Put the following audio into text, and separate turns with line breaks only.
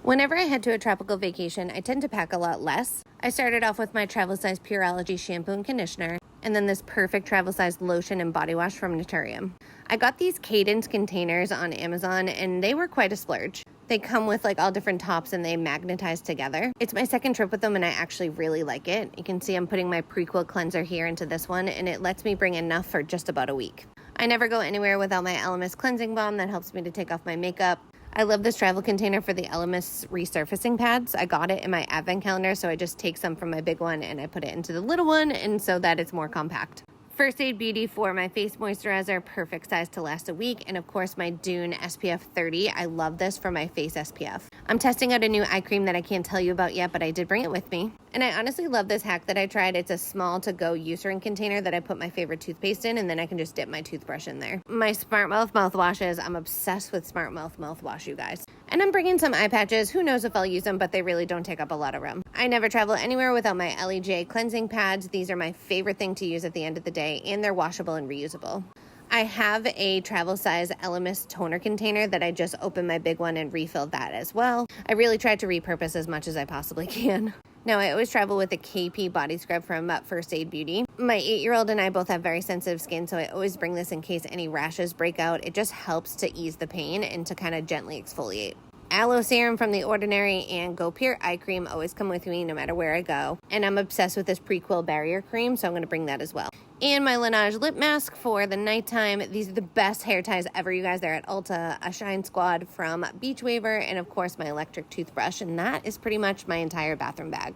Whenever I head to a tropical vacation, I tend to pack a lot less. I started off with my travel size Pureology shampoo and conditioner, and then this perfect travel size lotion and body wash from Naturium. I got these Cadence containers on Amazon, and they were quite a splurge. They come with like all different tops and they magnetize together. It's my second trip with them and I actually really like it. You can see I'm putting my Prequel cleanser here into this one, and it lets me bring enough for just about a week. I never go anywhere without my Elemis cleansing balm that helps me to take off my makeup. I love this travel container for the Elemis resurfacing pads. I got it in my advent calendar, so I just take some from my big one and I put it into the little one, and so that it's more compact. First Aid Beauty for my face moisturizer, perfect size to last a week. And of course my Dune SPF 30. I love this for my face SPF. I'm testing out a new eye cream that I can't tell you about yet, but I did bring it with me. And I honestly love this hack that I tried. It's a small to-go Eucerin container that I put my favorite toothpaste in, and then I can just dip my toothbrush in there. My Smart Mouth mouthwashes. I'm obsessed with Smart Mouth mouthwash, you guys. And I'm bringing some eye patches. Who knows if I'll use them, but they really don't take up a lot of room. I never travel anywhere without my LEJ cleansing pads. These are my favorite thing to use at the end of the day, and they're washable and reusable. I have a travel size Elemis toner container that I just opened my big one and refilled that as well. I really tried to repurpose as much as I possibly can. Now, I always travel with a KP body scrub from First Aid Beauty. My 8-year-old and I both have very sensitive skin, so I always bring this in case any rashes break out. It just helps to ease the pain and to kind of gently exfoliate. Aloe serum from The Ordinary and Go Pure eye cream always come with me no matter where I go. And I'm obsessed with this Prequel barrier cream, so I'm going to bring that as well. And my Laneige lip mask for the nighttime. These are the best hair ties ever, you guys. They're at Ulta, a Shine Squad from Beach Waver, and of course my electric toothbrush. And that is pretty much my entire bathroom bag.